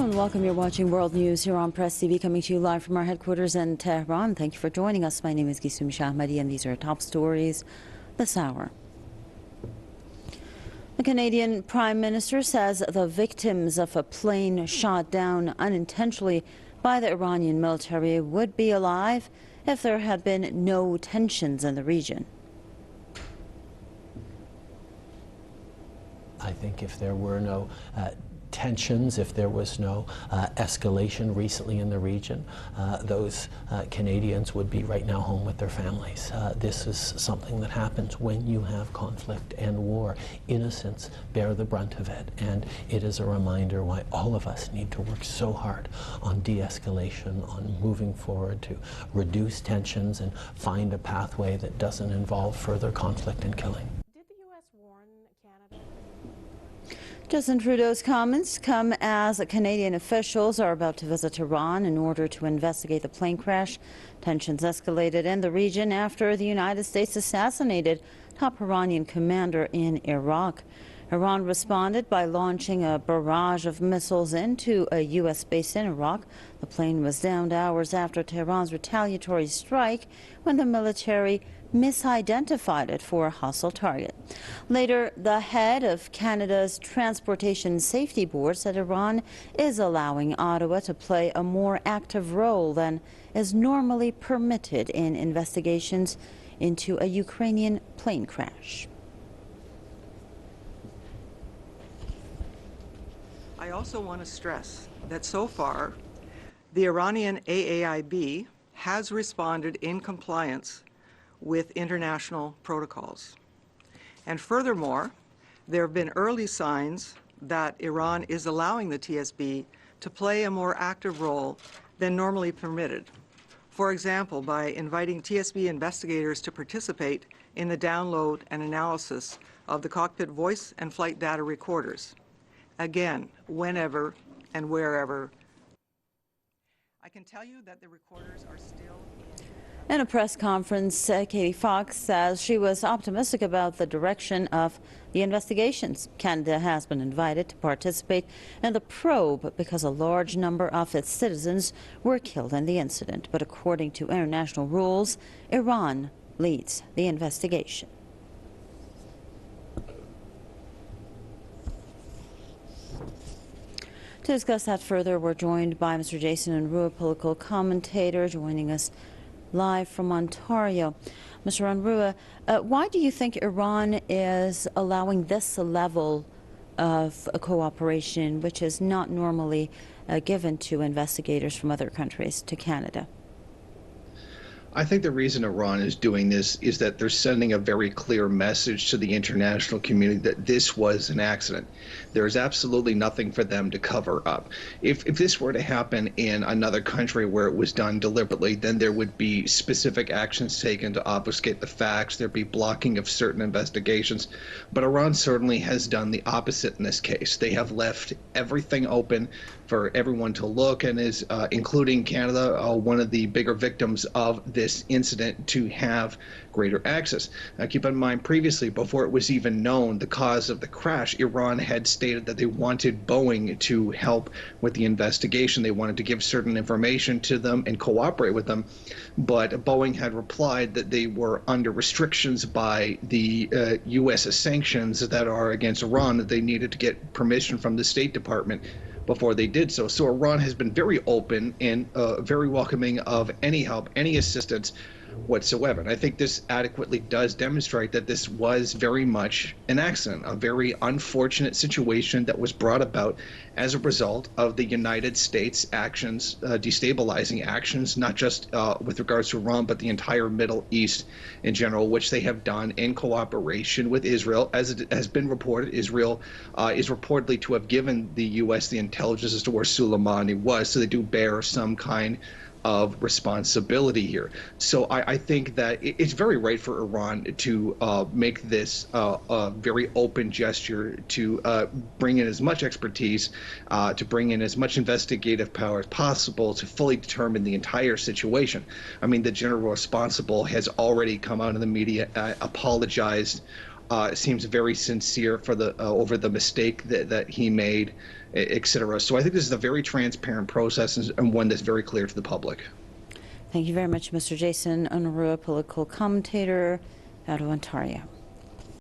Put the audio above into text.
and welcome. You're watching World News here on Press TV, coming to you live from our headquarters in Tehran. Thank you for joining us. My name is Gisum Shahmadi, and these are top stories this hour. The Canadian Prime Minister says the victims of a plane shot down unintentionally by the Iranian military would be alive if there had been no tensions in the region. I think if there were no tensions, if there was no escalation recently in the region, those Canadians would be right now home with their families. This is something that happens when you have conflict and war. Innocents bear the brunt of it, and it is a reminder why all of us need to work so hard on de-escalation, on moving forward to reduce tensions and find a pathway that doesn't involve further conflict and killing. Justin Trudeau's comments come as Canadian officials are about to visit Iran in order to investigate the plane crash. Tensions escalated in the region after the United States assassinated top Iranian commander in Iraq. Iran responded by launching a barrage of missiles into a U.S. base in Iraq. The plane was downed hours after Tehran's retaliatory strike when the military misidentified it for a hostile target. Later, the head of Canada's Transportation Safety Board said Iran is allowing Ottawa to play a more active role than is normally permitted in investigations into a Ukrainian plane crash. I also want to stress that so far, the Iranian AAIB has responded in compliance with international protocols. And furthermore, there have been early signs that Iran is allowing the TSB to play a more active role than normally permitted. For example, by inviting TSB investigators to participate in the download and analysis of the cockpit voice and flight data recorders. Again, whenever and wherever. I can tell you that the recorders are still in a press conference, Katie Fox says she was optimistic about the direction of the investigations. Canada has been invited to participate in the probe because a large number of its citizens were killed in the incident. But according to international rules, Iran leads the investigation. To discuss that further, we're joined by Mr. Jason Unruhe, political commentator, joining us live from Ontario. Mr. Unruhe, why do you think Iran is allowing this level of cooperation, which is not normally given to investigators from other countries, to Canada? I think the reason Iran is doing this is that they're sending a very clear message to the international community that this was an accident. There is absolutely nothing for them to cover up. If this were to happen in another country where it was done deliberately, then there would be specific actions taken to obfuscate the facts. There'd be blocking of certain investigations. But Iran certainly has done the opposite in this case. They have left everything open for everyone to look, and is including Canada, one of the bigger victims of this incident, to have greater access. Now, keep in mind, previously, before it was even known the cause of the crash, Iran had stated that they wanted Boeing to help with the investigation. They wanted to give certain information to them and cooperate with them, but Boeing had replied that they were under restrictions by the U.S. sanctions that are against Iran, that they needed to get permission from the State Department before they did so. So Iran has been very open and very welcoming of any help, any assistance whatsoever. And I think this adequately does demonstrate that this was very much an accident, a very unfortunate situation that was brought about as a result of the United States actions, destabilizing actions, not just with regards to Iran, but the entire Middle East in general, which they have done in cooperation with Israel. As it has been reported, Israel is reportedly to have given the U.S. the intelligence as to where Soleimani was, so they do bear some kind of responsibility here. So I think that it's very right for Iran to make this a very open gesture, to bring in as much expertise, to bring in as much investigative power as possible to fully determine the entire situation. I mean, the general responsible has already come out in the media, apologized Seems very sincere for the over the mistake that he made, et cetera. So I think this is a very transparent process and one that's very clear to the public. Thank you very much, Mr. Jason Unruhe, political commentator out of Ontario.